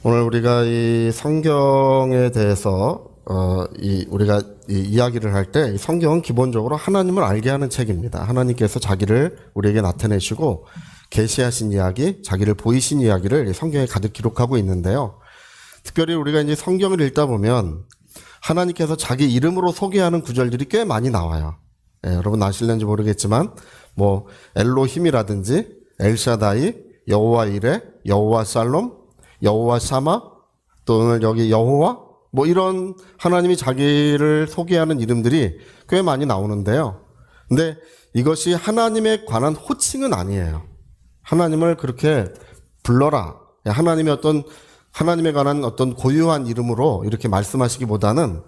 오늘 우리가 이 성경에 대해서 우리가 이야기를 할 때 성경은 기본적으로 하나님을 알게 하는 책입니다. 하나님께서 자기를 우리에게 나타내시고 계시하신 이야기, 자기를 보이신 이야기를 성경에 가득 기록하고 있는데요. 특별히 우리가 이제 성경을 읽다 보면 하나님께서 자기 이름으로 소개하는 구절들이 꽤 많이 나와요. 여러분 아실는지 모르겠지만 뭐 엘로힘이라든지 엘샤다이, 여호와 이레, 여호와 살롬, 여호와 샤마, 또 오늘 여기 여호와, 뭐 이런 하나님이 자기를 소개하는 이름들이 꽤 많이 나오는데요. 근데 이것이 하나님에 관한 호칭은 아니에요. 하나님을 그렇게 불러라, 하나님에 관한 어떤 고유한 이름으로 이렇게 말씀하시기보다는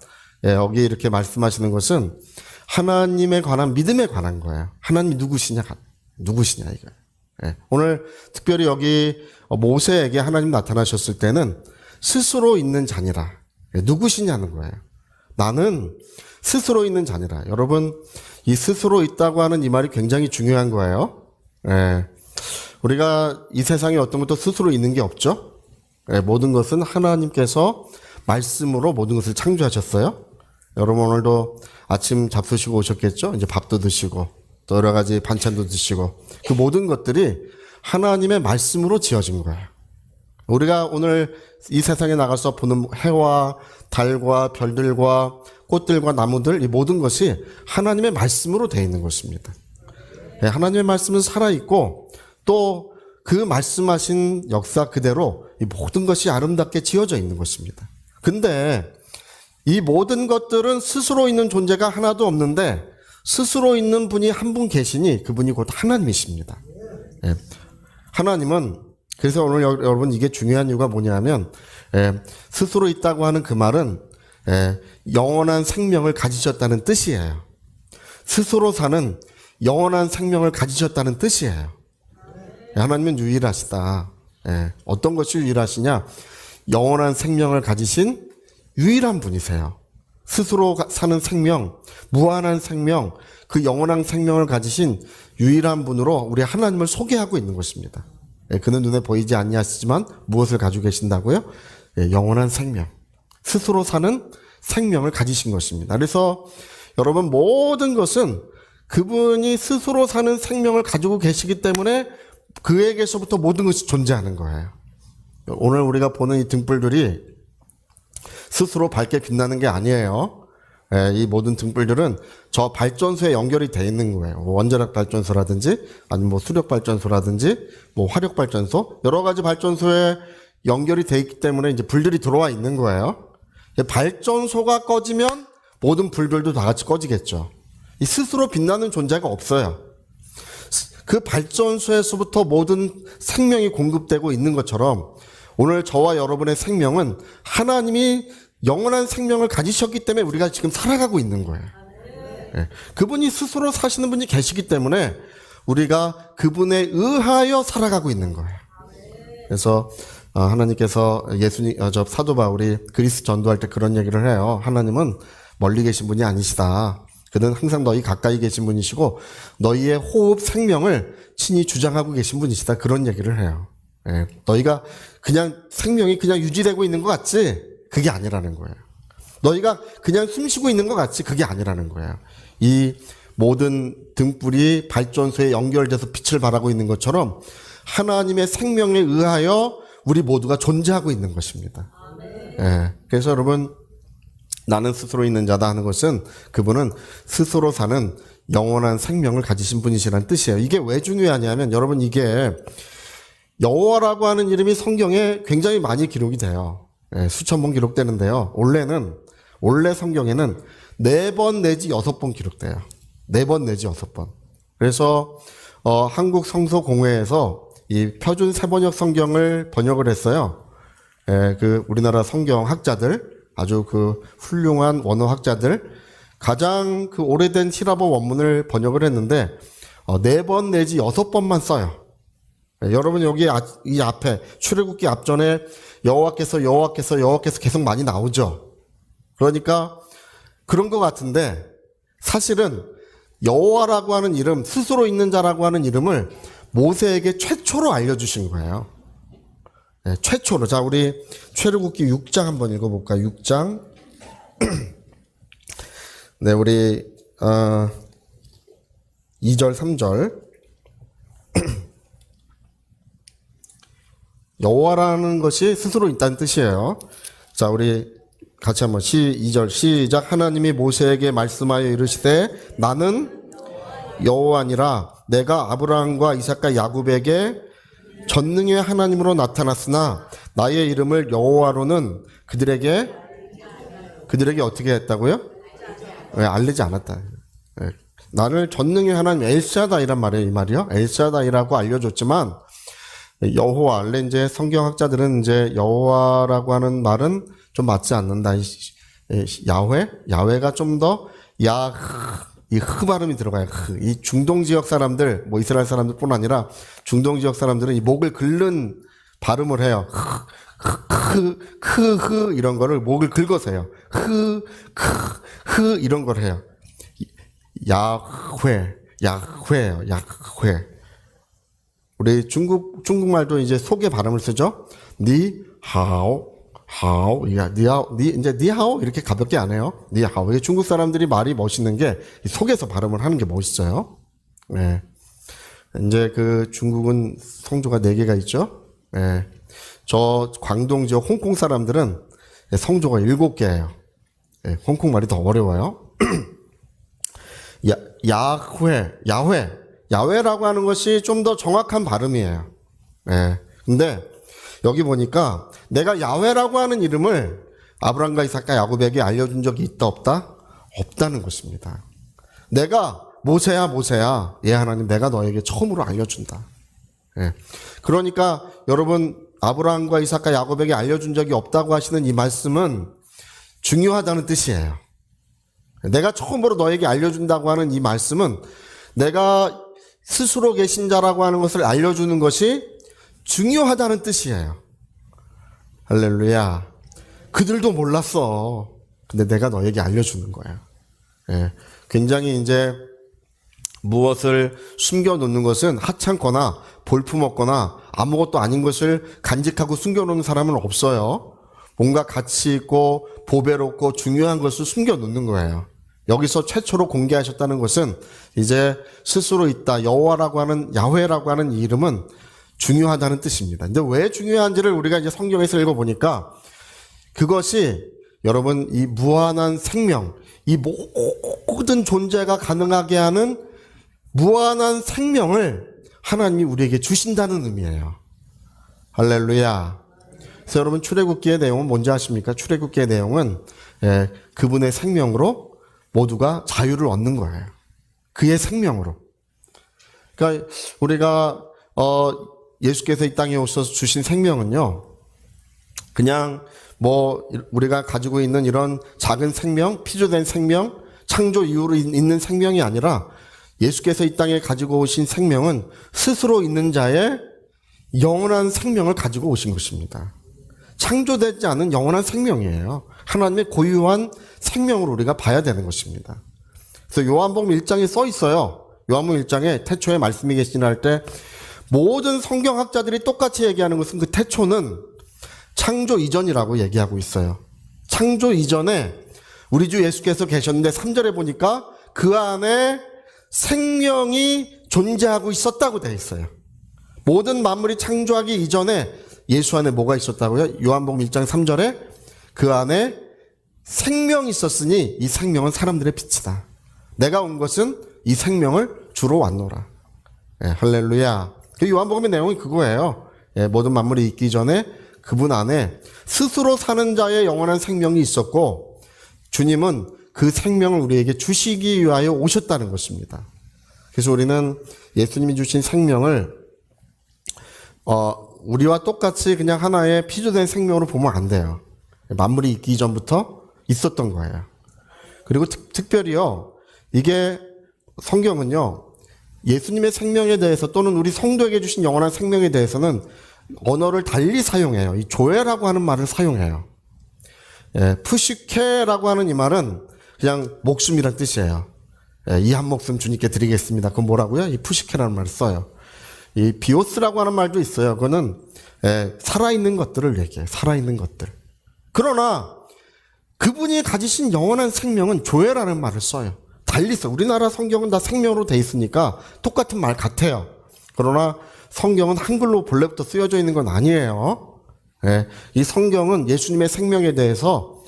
여기 이렇게 말씀하시는 것은 하나님에 관한 믿음에 관한 거예요. 하나님이 누구시냐 이거예요. 오늘 특별히 여기 모세에게 하나님 나타나셨을 때는 스스로 있는 자니라. 누구시냐는 거예요. 나는 스스로 있는 자니라. 여러분, 이 스스로 있다고 하는 이 말이 굉장히 중요한 거예요. 우리가 이 세상에 어떤 것도 스스로 있는 게 없죠. 모든 것은 하나님께서 말씀으로 모든 것을 창조하셨어요. 여러분 오늘도 아침 잡수시고 오셨겠죠? 이제 밥도 드시고 또 여러 가지 반찬도 드시고 그 모든 것들이 하나님의 말씀으로 지어진 거예요. 우리가 오늘 이 세상에 나가서 보는 해와 달과 별들과 꽃들과 나무들, 이 모든 것이 하나님의 말씀으로 되어 있는 것입니다. 하나님의 말씀은 살아있고 또 그 말씀하신 역사 그대로 이 모든 것이 아름답게 지어져 있는 것입니다. 근데 이 모든 것들은 스스로 있는 존재가 하나도 없는데 스스로 있는 분이 한 분 계시니 그분이 곧 하나님이십니다. 하나님은, 그래서 오늘 여러분 이게 중요한 이유가 뭐냐면 스스로 있다고 하는 그 말은 영원한 생명을 가지셨다는 뜻이에요. 스스로 사는 영원한 생명을 가지셨다는 뜻이에요. 하나님은 유일하시다. 어떤 것이 유일하시냐? 영원한 생명을 가지신 유일한 분이세요. 스스로 사는 생명, 무한한 생명, 그 영원한 생명을 가지신 유일한 분으로 우리 하나님을 소개하고 있는 것입니다. 그는 눈에 보이지 아니하시지만 무엇을 가지고 계신다고요? 영원한 생명. 스스로 사는 생명을 가지신 것입니다. 그래서 여러분 모든 것은 그분이 스스로 사는 생명을 가지고 계시기 때문에 그에게서부터 모든 것이 존재하는 거예요. 오늘 우리가 보는 이 등불들이 스스로 밝게 빛나는 게 아니에요. 이 모든 등불들은 저 발전소에 연결이 돼 있는 거예요. 원자력 발전소라든지 아니면 뭐 수력 발전소라든지 뭐 화력 발전소, 여러 가지 발전소에 연결이 돼 있기 때문에 이제 불들이 들어와 있는 거예요. 발전소가 꺼지면 모든 불들도 다 같이 꺼지겠죠. 이 스스로 빛나는 존재가 없어요. 그 발전소에서부터 모든 생명이 공급되고 있는 것처럼 오늘 저와 여러분의 생명은 하나님이 영원한 생명을 가지셨기 때문에 우리가 지금 살아가고 있는 거예요. 그분이 스스로 사시는 분이 계시기 때문에 우리가 그분에 의하여 살아가고 있는 거예요. 그래서 하나님께서 사도 바울이 그리스 전도할 때 그런 얘기를 해요. 하나님은 멀리 계신 분이 아니시다. 그는 항상 너희 가까이 계신 분이시고 너희의 호흡 생명을 친히 주장하고 계신 분이시다. 그런 얘기를 해요. 너희가 그냥 생명이 그냥 유지되고 있는 것 같지? 그게 아니라는 거예요. 너희가 그냥 숨 쉬고 있는 것 같지? 그게 아니라는 거예요. 이 모든 등불이 발전소에 연결돼서 빛을 발하고 있는 것처럼 하나님의 생명에 의하여 우리 모두가 존재하고 있는 것입니다. 그래서 여러분, 나는 스스로 있는 자다 하는 것은 그분은 스스로 사는 영원한 생명을 가지신 분이시라는 뜻이에요. 이게 왜 중요하냐면 여러분, 이게 여호와라고 하는 이름이 성경에 굉장히 많이 기록이 돼요. 수천 번 기록되는데요. 원래 성경에는 4번 내지 6번 기록돼요. 4번 내지 6번. 그래서 한국 성서공회에서 이 표준 세번역 성경을 번역을 했어요. 그 우리나라 성경 학자들, 아주 그 훌륭한 원어학자들, 가장 그 오래된 히라보 원문을 번역을 했는데 4번 내지 6번만 써요. 여러분 여기 이 앞에 출애굽기 앞전에 여호와께서 계속 많이 나오죠. 그러니까 그런 것 같은데 사실은 여호와라고 하는 이름, 스스로 있는 자라고 하는 이름을 모세에게 최초로 알려주신 거예요. 최초로. 자, 우리 출애굽기 6장 한번 읽어볼까요? 6장. 네, 우리 2절 3절. 여호와라는 것이 스스로 있다는 뜻이에요. 자, 우리 같이 한번 2절 시작. 하나님이 모세에게 말씀하여 이르시되 나는 여호와니라. 내가 아브라함과 이삭과 야곱에게 전능의 하나님으로 나타났으나 나의 이름을 여호와로는 그들에게 어떻게 했다고요? 왜 알리지 않았다. 나를 전능의 하나님 엘샤다이란 말이에요. 이 말이요. 엘샤다이라고 알려줬지만 여호와, 원래 이제 성경학자들은 이제 여호와라고 하는 말은 좀 맞지 않는다. 야훼가 좀 더 이 흐 발음이 들어가요. 이 중동 지역 사람들, 뭐 이스라엘 사람들뿐 아니라 중동 지역 사람들은 이 목을 긁는 발음을 해요. 이런 거를 목을 긁어서 해요. 이런 걸 해요. 야훼예요. 야훼. 우리 중국말도 이제 속의 발음을 쓰죠. 니하오. 이제 니하오 이렇게 가볍게 안 해요. 니하오. 이게 중국 사람들이 말이 멋있는 게 속에서 발음을 하는 게 멋있어요. 네. 이제 그 중국은 성조가 4개가 있죠. 네. 저 광동 지역 홍콩 사람들은 성조가 7개예요. 네. 홍콩 말이 더 어려워요. 야훼라고 하는 것이 좀 더 정확한 발음이에요. 네. 근데 여기 보니까 내가 야훼라고 하는 이름을 아브라함과 이삭과 야곱에게 알려준 적이 있다 없다? 없다는 것입니다. 내가 모세야 예 하나님 내가 너에게 처음으로 알려준다. 예. 그러니까 여러분 아브라함과 이삭과 야곱에게 알려준 적이 없다고 하시는 이 말씀은 중요하다는 뜻이에요. 내가 처음으로 너에게 알려준다고 하는 이 말씀은 내가 스스로 계신 자라고 하는 것을 알려주는 것이 중요하다는 뜻이에요. 할렐루야. 그들도 몰랐어. 근데 내가 너에게 알려주는 거야. 예. 굉장히 이제 무엇을 숨겨놓는 것은 하찮거나 볼품없거나 아무것도 아닌 것을 간직하고 숨겨놓는 사람은 없어요. 뭔가 가치 있고 보배롭고 중요한 것을 숨겨놓는 거예요. 여기서 최초로 공개하셨다는 것은 이제 스스로 있다. 여호와라고 하는 야훼라고 하는 이 이름은 중요하다는 뜻입니다. 근데 왜 중요한지를 우리가 이제 성경에서 읽어보니까 그것이 여러분 이 무한한 생명, 이 모든 존재가 가능하게 하는 무한한 생명을 하나님이 우리에게 주신다는 의미예요. 할렐루야. 그래서 여러분 출애굽기의 내용은 뭔지 아십니까? 출애굽기의 내용은 그분의 생명으로 모두가 자유를 얻는 거예요. 그의 생명으로. 그러니까 우리가 예수께서 이 땅에 오셔서 주신 생명은요, 그냥 뭐 우리가 가지고 있는 이런 작은 생명, 피조된 생명, 창조 이후로 있는 생명이 아니라 예수께서 이 땅에 가지고 오신 생명은 스스로 있는 자의 영원한 생명을 가지고 오신 것입니다. 창조되지 않은 영원한 생명이에요. 하나님의 고유한 생명으로 우리가 봐야 되는 것입니다. 그래서 요한복음 1장에 써 있어요. 요한복음 1장에 태초에 말씀이 계시나 할 때 모든 성경학자들이 똑같이 얘기하는 것은 그 태초는 창조 이전이라고 얘기하고 있어요. 창조 이전에 우리 주 예수께서 계셨는데 3절에 보니까 그 안에 생명이 존재하고 있었다고 되어 있어요. 모든 만물이 창조하기 이전에 예수 안에 뭐가 있었다고요? 요한복음 1장 3절에 그 안에 생명이 있었으니 이 생명은 사람들의 빛이다. 내가 온 것은 이 생명을 주러 왔노라. 할렐루야. 그 요한복음의 내용이 그거예요. 모든 만물이 있기 전에 그분 안에 스스로 사는 자의 영원한 생명이 있었고 주님은 그 생명을 우리에게 주시기 위하여 오셨다는 것입니다. 그래서 우리는 예수님이 주신 생명을 우리와 똑같이 그냥 하나의 피조된 생명으로 보면 안 돼요. 만물이 있기 전부터 있었던 거예요. 그리고 특별히요, 이게 성경은요, 예수님의 생명에 대해서 또는 우리 성도에게 주신 영원한 생명에 대해서는 언어를 달리 사용해요. 이 조회라고 하는 말을 사용해요. 푸시케라고 하는 이 말은 그냥 목숨이란 뜻이에요. 이 한 목숨 주님께 드리겠습니다. 그건 뭐라고요? 이 푸시케라는 말을 써요. 이 비오스라고 하는 말도 있어요. 그거는 살아있는 것들을 얘기해요. 살아있는 것들. 그러나 그분이 가지신 영원한 생명은 조회라는 말을 써요. 달리 써. 우리나라 성경은 다 생명으로 돼 있으니까 똑같은 말 같아요. 그러나 성경은 한글로 본래부터 쓰여져 있는 건 아니에요. 이 성경은 예수님의 생명에 대해서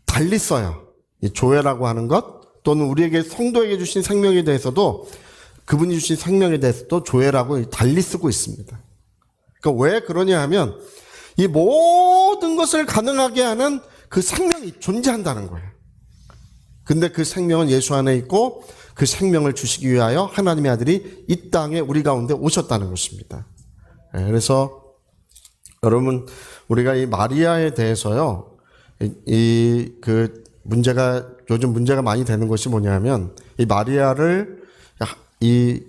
달리 써요. 이 조회라고 하는 것 또는 우리에게 성도에게 주신 생명에 대해서도 그분이 주신 생명에 대해서도 조회라고 달리 쓰고 있습니다. 그러니까 왜 그러냐 하면 이 모든 것을 가능하게 하는 그 생명이 존재한다는 거예요. 근데 그 생명은 예수 안에 있고 그 생명을 주시기 위하여 하나님의 아들이 이 땅에 우리 가운데 오셨다는 것입니다. 그래서 여러분 우리가 이 마리아에 대해서요, 요즘 문제가 많이 되는 것이 뭐냐면 이 마리아를 이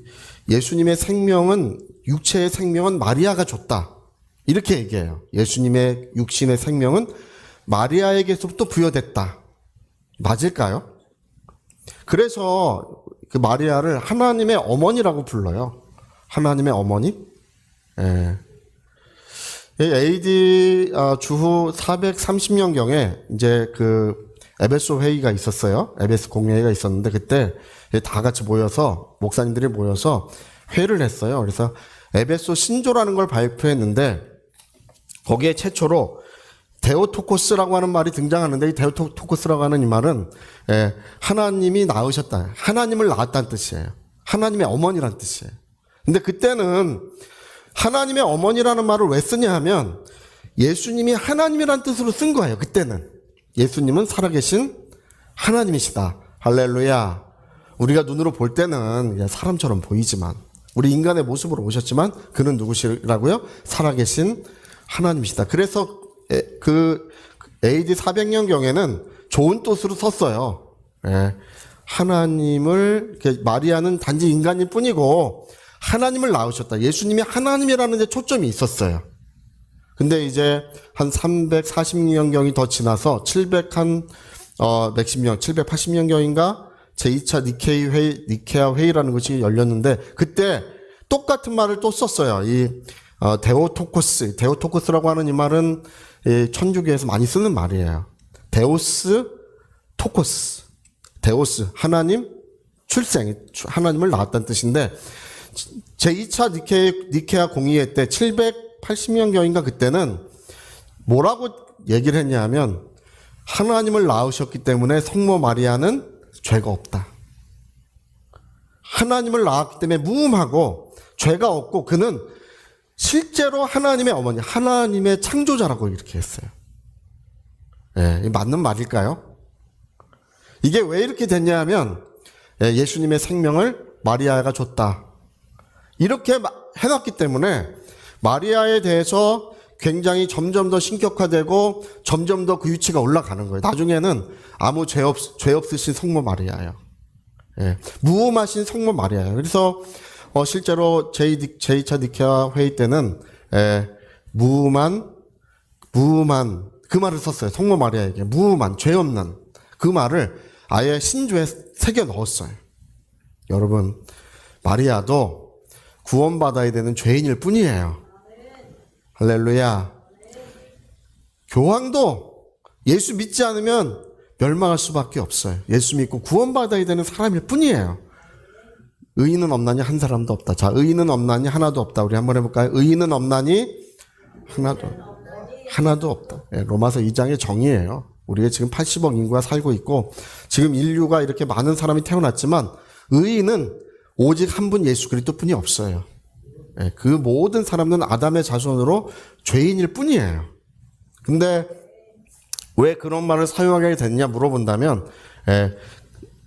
예수님의 생명은 육체의 생명은 마리아가 줬다 이렇게 얘기해요. 예수님의 육신의 생명은 마리아에게서부터 부여됐다. 맞을까요? 그래서 그 마리아를 하나님의 어머니라고 불러요. 하나님의 어머니. AD 주후 430년경에 이제 그 에베소 회의가 있었어요. 에베소 공회의가 있었는데 그때 다 같이 모여서 목사님들이 모여서 회의를 했어요. 그래서 에베소 신조라는 걸 발표했는데 거기에 최초로 데오토코스라고 하는 말이 등장하는데 이 데오토코스라고 하는 이 말은 하나님이 낳으셨다. 하나님을 낳았다는 뜻이에요. 하나님의 어머니라는 뜻이에요. 근데 그때는 하나님의 어머니라는 말을 왜 쓰냐 하면 예수님이 하나님이라는 뜻으로 쓴 거예요. 그때는. 예수님은 살아계신 하나님이시다. 할렐루야. 우리가 눈으로 볼 때는 사람처럼 보이지만 우리 인간의 모습으로 오셨지만 그는 누구시라고요? 살아계신 하나님이시다. 그래서 그 AD 400년경에는 좋은 뜻으로 썼어요. 하나님을, 마리아는 단지 인간일 뿐이고 하나님을 낳으셨다. 예수님이 하나님이라는 데 초점이 있었어요. 근데 이제 한 340년경이 더 지나서 780년경인가 제2차 니케아 회의라는 것이 열렸는데 그때 똑같은 말을 또 썼어요. 이 데오토코스라고 하는 이 말은 천주교에서 많이 쓰는 말이에요. 데오스 토코스. 데오스 하나님, 출생, 하나님을 낳았다는 뜻인데 제2차 니케아 공의회 때 780년경인가 그때는 뭐라고 얘기를 했냐 하면 하나님을 낳으셨기 때문에 성모 마리아는 죄가 없다. 하나님을 낳았기 때문에 무음하고 죄가 없고 그는 실제로 하나님의 어머니, 하나님의 창조자라고 이렇게 했어요. 맞는 말일까요? 이게 왜 이렇게 됐냐 하면 예수님의 생명을 마리아가 줬다. 이렇게 해놨기 때문에 마리아에 대해서 굉장히 점점 더 신격화되고 점점 더 그 위치가 올라가는 거예요. 나중에는 아무 죄 없으신 성모 마리아예요. 무음하신 성모 마리아예요. 그래서 실제로 제2차 니케아 회의 때는 무음한 그 말을 썼어요. 성모 마리아에게 무음한, 죄 없는 그 말을 아예 신조에 새겨 넣었어요. 여러분, 마리아도 구원받아야 되는 죄인일 뿐이에요. 할렐루야. 교황도 예수 믿지 않으면 멸망할 수밖에 없어요. 예수 믿고 구원받아야 되는 사람일 뿐이에요. 의인은 없나니 한 사람도 없다. 자, 의인은 없나니 하나도 없다. 우리 한번 해볼까요? 의인은 없나니 하나도 없다. 로마서 2장의 정의예요. 우리가 지금 80억 인구가 살고 있고 지금 인류가 이렇게 많은 사람이 태어났지만 의인은 오직 한 분 예수 그리스도뿐이 없어요. 그 모든 사람은 아담의 자손으로 죄인일 뿐이에요. 근데 왜 그런 말을 사용하게 됐냐 물어본다면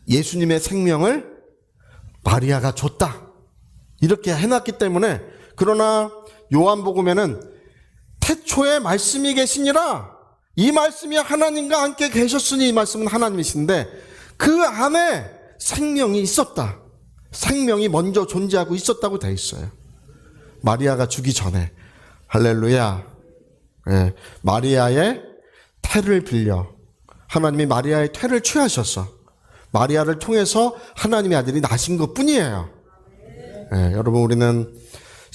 예수님의 생명을 마리아가 줬다. 이렇게 해놨기 때문에. 그러나 요한복음에는 태초에 말씀이 계시니라. 이 말씀이 하나님과 함께 계셨으니 이 말씀은 하나님이신데 그 안에 생명이 있었다. 생명이 먼저 존재하고 있었다고 돼 있어요. 마리아가 주기 전에. 할렐루야. 마리아의 태를 빌려 하나님이 마리아의 태를 취하셔서 마리아를 통해서 하나님의 아들이 나신 것 뿐이에요. 여러분, 우리는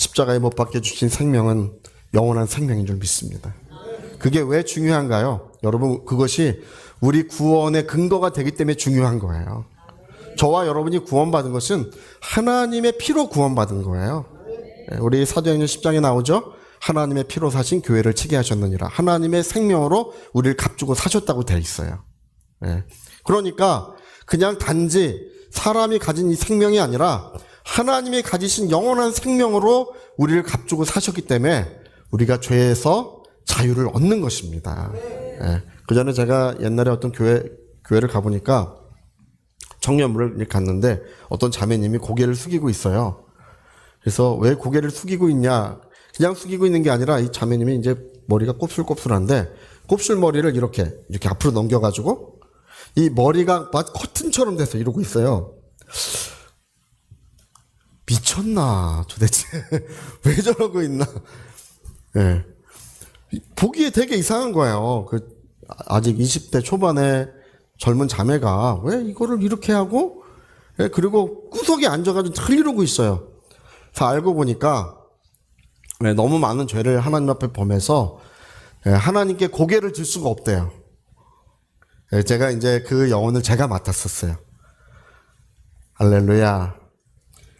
십자가에 못 박혀 주신 생명은 영원한 생명인 줄 믿습니다. 그게 왜 중요한가요? 여러분, 그것이 우리 구원의 근거가 되기 때문에 중요한 거예요. 저와 여러분이 구원받은 것은 하나님의 피로 구원받은 거예요. 우리 사도행전 10장에 나오죠? 하나님의 피로 사신 교회를 치게 하셨느니라. 하나님의 생명으로 우리를 값주고 사셨다고 되어 있어요. 그러니까 그냥 단지 사람이 가진 이 생명이 아니라 하나님이 가지신 영원한 생명으로 우리를 값주고 사셨기 때문에 우리가 죄에서 자유를 얻는 것입니다. 그 전에 제가 옛날에 어떤 교회를 가보니까 청년부를 갔는데 어떤 자매님이 고개를 숙이고 있어요. 그래서 왜 고개를 숙이고 있냐? 그냥 숙이고 있는 게 아니라 이 자매님이 이제 머리가 곱슬곱슬한데 곱슬머리를 이렇게 앞으로 넘겨가지고 이 머리가 마치 커튼처럼 돼서 이러고 있어요. 미쳤나 도대체. 왜 저러고 있나. 보기에 되게 이상한 거예요. 아직 20대 초반에 젊은 자매가 왜 이거를 이렇게 하고, 그리고 구석에 앉아가지고 늘 이러고 있어요. 그래서 알고 보니까 너무 많은 죄를 하나님 앞에 범해서 하나님께 고개를 들 수가 없대요. 제가 이제 그 영혼을 제가 맡았었어요. 할렐루야.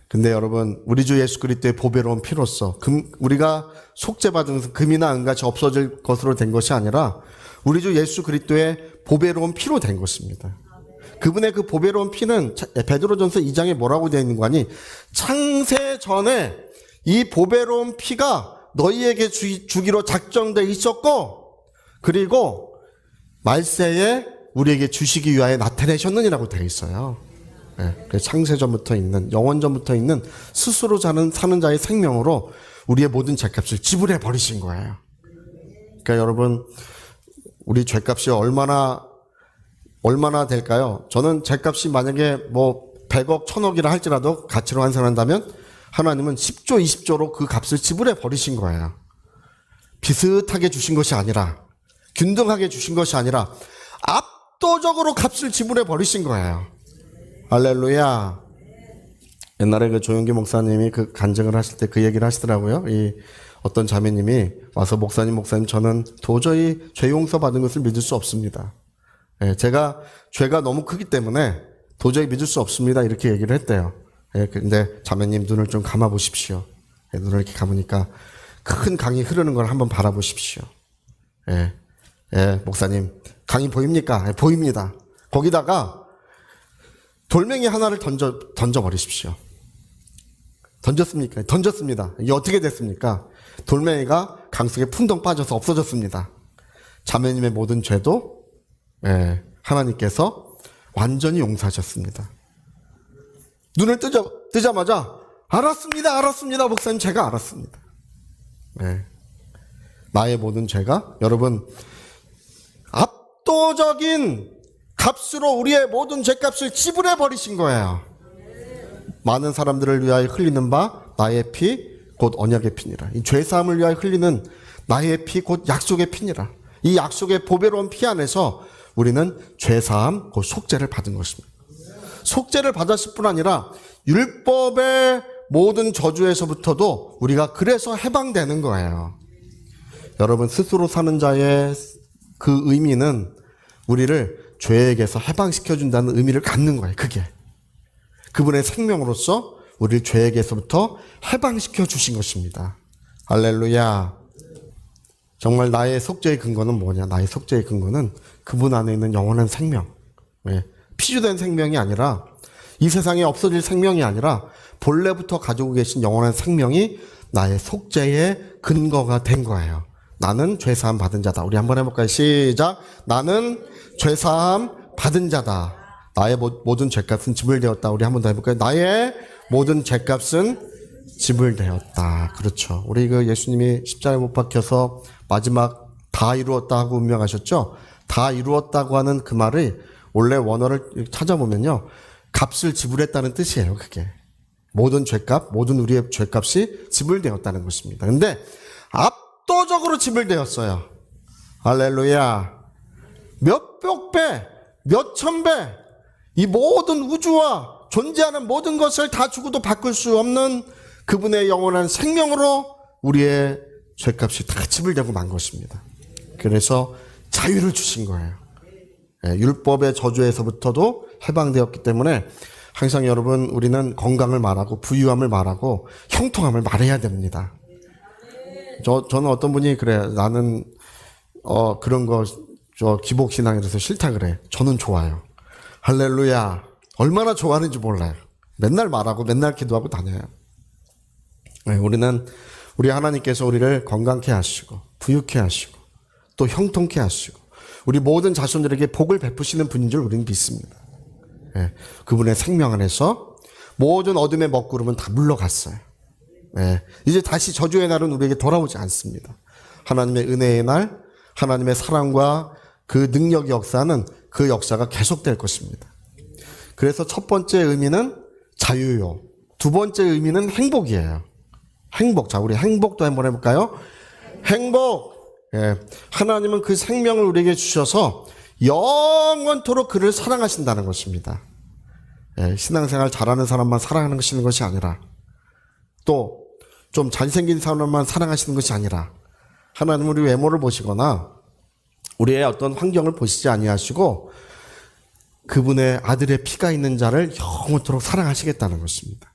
근데 여러분, 우리 주 예수 그리스도의 보배로운 피로써 우리가 속죄받은 것은 금이나 은같이 없어질 것으로 된 것이 아니라 우리 주 예수 그리스도의 보배로운 피로 된 것입니다. 그분의 그 보배로운 피는 베드로전서 2장에 뭐라고 되어 있는 거 아니? 창세 전에 이 보배로운 피가 너희에게 주기로 작정되어 있었고, 그리고 말세에 우리에게 주시기 위하여 나타내셨느니라고 되어 있어요. 창세전부터 있는, 영원전부터 있는 스스로 사는 자의 생명으로 우리의 모든 죄값을 지불해 버리신 거예요. 그러니까 여러분, 우리 죄값이 얼마나 될까요? 저는 죄값이 만약에 뭐 100억, 1000억이라 할지라도 가치로 환산한다면 하나님은 10조, 20조로 그 값을 지불해 버리신 거예요. 비슷하게 주신 것이 아니라, 균등하게 주신 것이 아니라 압도적으로 값을 지불해 버리신 거예요. 할렐루야. 옛날에 그 조용기 목사님이 그 간증을 하실 때 그 얘기를 하시더라고요. 이 어떤 자매님이 와서 목사님 저는 도저히 죄 용서 받은 것을 믿을 수 없습니다. 제가 죄가 너무 크기 때문에 도저히 믿을 수 없습니다. 이렇게 얘기를 했대요. 근데 자매님 눈을 좀 감아 보십시오. 눈을 이렇게 감으니까 큰 강이 흐르는 걸 한번 바라보십시오. 목사님 강이 보입니까? 보입니다. 거기다가 돌멩이 하나를 던져버리십시오. 던졌습니까? 던졌습니다. 이게 어떻게 됐습니까? 돌멩이가 강속에 풍덩 빠져서 없어졌습니다. 자매님의 모든 죄도 하나님께서 완전히 용서하셨습니다. 눈을 뜨자마자 알았습니다. 목사님 제가 알았습니다. 나의 모든 죄가 여러분 압도적인 값으로 우리의 모든 죄값을 지불해 버리신 거예요. 많은 사람들을 위하여 흘리는 바 나의 피 곧 언약의 피니라. 이 죄사함을 위하여 흘리는 나의 피 곧 약속의 피니라. 이 약속의 보배로운 피 안에서 우리는 죄사함 곧 속죄를 받은 것입니다. 속죄를 받았을 뿐 아니라 율법의 모든 저주에서부터도 우리가 그래서 해방되는 거예요. 여러분, 스스로 사는 자의 그 의미는 우리를 죄에게서 해방시켜준다는 의미를 갖는 거예요. 그게 그분의 생명으로서 우리를 죄에게서부터 해방시켜 주신 것입니다. 할렐루야. 정말 나의 속죄의 근거는 뭐냐? 나의 속죄의 근거는 그분 안에 있는 영원한 생명, 피주된 생명이 아니라 이 세상에 없어질 생명이 아니라 본래부터 가지고 계신 영원한 생명이 나의 속죄의 근거가 된 거예요. 나는 죄사함 받은 자다. 우리 한번 해볼까요? 시작. 나는 죄사함 받은 자다. 나의 모든 죄값은 지불되었다. 우리 한번 더 해볼까요? 나의 모든 죄값은 지불되었다. 그렇죠. 우리 그 예수님이 십자가에 못 박혀서 마지막 다 이루었다 하고 운명하셨죠? 다 이루었다고 하는 그 말이 원래 원어를 찾아보면요, 값을 지불했다는 뜻이에요. 그게 모든 죄값, 모든 우리의 죄값이 지불되었다는 것입니다. 근데 압도적으로 지불되었어요. 할렐루야. 몇백 배, 몇천 배, 이 모든 우주와 존재하는 모든 것을 다 주고도 바꿀 수 없는 그분의 영원한 생명으로 우리의 죄값이 다 지불되고 만 것입니다. 그래서 자유를 주신 거예요. 율법의 저주에서부터도 해방되었기 때문에 항상 여러분, 우리는 건강을 말하고 부유함을 말하고 형통함을 말해야 됩니다. 저는 어떤 분이 그래요. 나는 그런 거 기복신앙이라서 싫다 그래. 저는 좋아요. 할렐루야. 얼마나 좋아하는지 몰라요. 맨날 말하고 맨날 기도하고 다녀요. 우리 하나님께서 우리를 건강케 하시고 부유케 하시고 또 형통케 하시고 우리 모든 자손들에게 복을 베푸시는 분인 줄 우리는 믿습니다. 그분의 생명 안에서 모든 어둠의 먹구름은 다 물러갔어요. 이제 다시 저주의 날은 우리에게 돌아오지 않습니다. 하나님의 은혜의 날, 하나님의 사랑과 그 능력의 역사는 그 역사가 계속될 것입니다. 그래서 첫 번째 의미는 자유요. 두 번째 의미는 행복이에요. 행복. 자, 우리 행복도 한번 해볼까요? 행복. 하나님은 그 생명을 우리에게 주셔서 영원토록 그를 사랑하신다는 것입니다. 신앙생활 잘하는 사람만 사랑하는 것이 아니라 또 좀 잘생긴 사람만 사랑하시는 것이 아니라 하나님은 우리 외모를 보시거나 우리의 어떤 환경을 보시지 아니하시고 그분의 아들의 피가 있는 자를 영원토록 사랑하시겠다는 것입니다.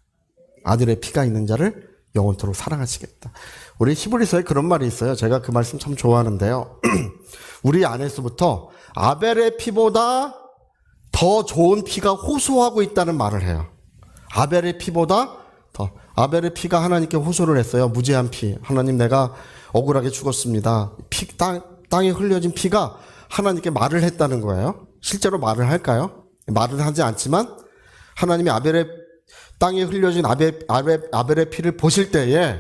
아들의 피가 있는 자를 영원토록 사랑하시겠다. 우리 히브리서에 그런 말이 있어요. 제가 그 말씀 참 좋아하는데요. 우리 안에서부터 아벨의 피보다 더 좋은 피가 호소하고 있다는 말을 해요. 아벨의 피보다 더. 아벨의 피가 하나님께 호소를 했어요. 무죄한 피. 하나님, 내가 억울하게 죽었습니다. 땅에 흘려진 피가 하나님께 말을 했다는 거예요. 실제로 말을 할까요? 말은 하지 않지만 하나님이 땅에 흘려진 아벨의 피를 보실 때에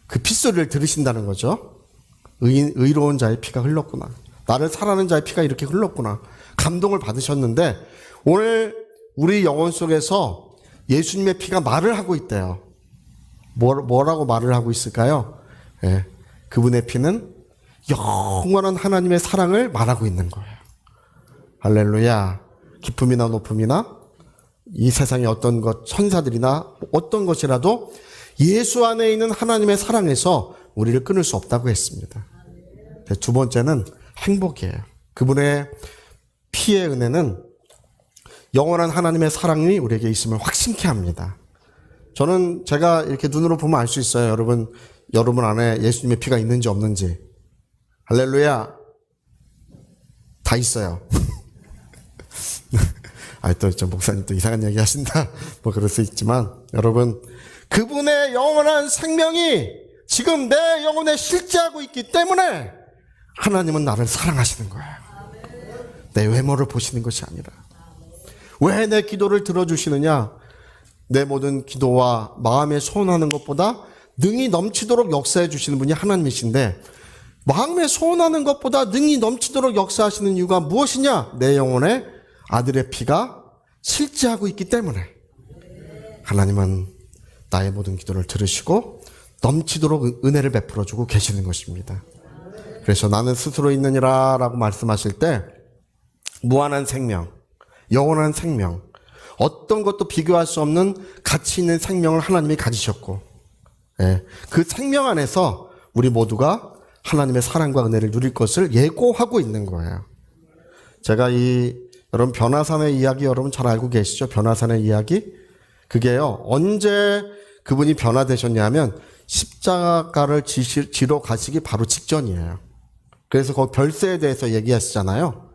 그 핏소리를 들으신다는 거죠. 의로운 자의 피가 흘렀구나. 나를 사랑하는 자의 피가 이렇게 흘렀구나. 감동을 받으셨는데 오늘 우리 영혼 속에서 예수님의 피가 말을 하고 있대요. 뭐라고 말을 하고 있을까요? 그분의 피는 영원한 하나님의 사랑을 말하고 있는 거예요. 할렐루야. 기쁨이나 높음이나 이 세상의 어떤 것, 천사들이나 어떤 것이라도 예수 안에 있는 하나님의 사랑에서 우리를 끊을 수 없다고 했습니다. 두 번째는 행복이에요. 그분의 피의 은혜는 영원한 하나님의 사랑이 우리에게 있음을 확신케 합니다. 저는 제가 이렇게 눈으로 보면 알 수 있어요. 여러분 안에 예수님의 피가 있는지 없는지. 할렐루야. 다 있어요. 또 목사님 또 이상한 얘기 하신다. 뭐 그럴 수 있지만 여러분, 그분의 영원한 생명이 지금 내 영혼에 실제하고 있기 때문에 하나님은 나를 사랑하시는 거예요. 내 외모를 보시는 것이 아니라. 왜 내 기도를 들어주시느냐? 내 모든 기도와 마음에 소원하는 것보다 능히 넘치도록 역사해 주시는 분이 하나님이신데 마음에 소원하는 것보다 능히 넘치도록 역사하시는 이유가 무엇이냐? 내 영혼에 아들의 피가 실제하고 있기 때문에 하나님은 나의 모든 기도를 들으시고 넘치도록 은혜를 베풀어주고 계시는 것입니다. 그래서 나는 스스로 있느니라 라고 말씀하실 때 무한한 생명, 영원한 생명, 어떤 것도 비교할 수 없는 가치 있는 생명을 하나님이 가지셨고 그 생명 안에서 우리 모두가 하나님의 사랑과 은혜를 누릴 것을 예고하고 있는 거예요. 제가 여러분 변화산의 이야기 여러분 잘 알고 계시죠? 변화산의 이야기? 그게요, 언제 그분이 변화되셨냐면 십자가를 지러 가시기 바로 직전이에요. 그래서 거기 별세에 대해서 얘기하시잖아요.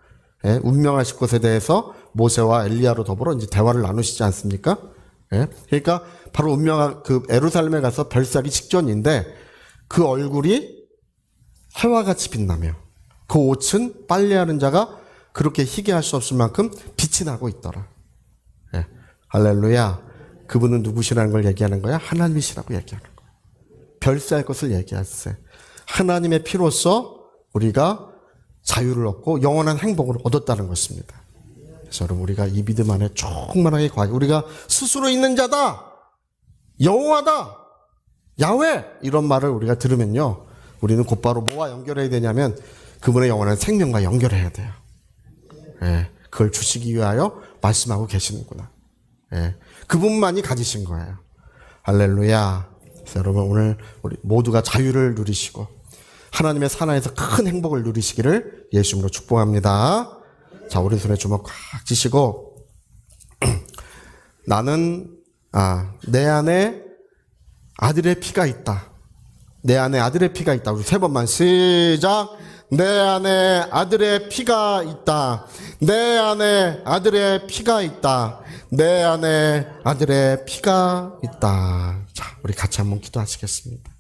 운명하실 것에 대해서 모세와 엘리야로 더불어 이제 대화를 나누시지 않습니까? 그러니까 바로 운명한 그 예루살렘에 가서 별세하기 직전인데 그 얼굴이 해와 같이 빛나며 그 옷은 빨래하는 자가 그렇게 희게 할 수 없을 만큼 빛이 나고 있더라. 할렐루야. 그분은 누구시라는 걸 얘기하는 거야? 하나님이시라고 얘기하는 거야. 별세할 것을 얘기하세요. 하나님의 피로써 우리가 자유를 얻고 영원한 행복을 얻었다는 것입니다. 그래서 여러분, 우리가 이 믿음 안에 충만하게 우리가 스스로 있는 자다, 여호와다, 야훼 이런 말을 우리가 들으면요, 우리는 곧바로 뭐와 연결해야 되냐면 그분의 영원한 생명과 연결해야 돼요. 그걸 주시기 위하여 말씀하고 계시는구나. 그분만이 가지신 거예요. 할렐루야. 그래서 여러분 오늘 우리 모두가 자유를 누리시고 하나님의 사나에서 큰 행복을 누리시기를 예수님으로 축복합니다. 자, 오른손에 주먹 꽉 쥐시고 나는 내 안에 아들의 피가 있다. 내 안에 아들의 피가 있다. 우리 세 번만 시작. 내 안에 아들의 피가 있다. 내 안에 아들의 피가 있다. 내 안에 아들의 피가 있다. 자, 우리 같이 한번 기도하시겠습니다.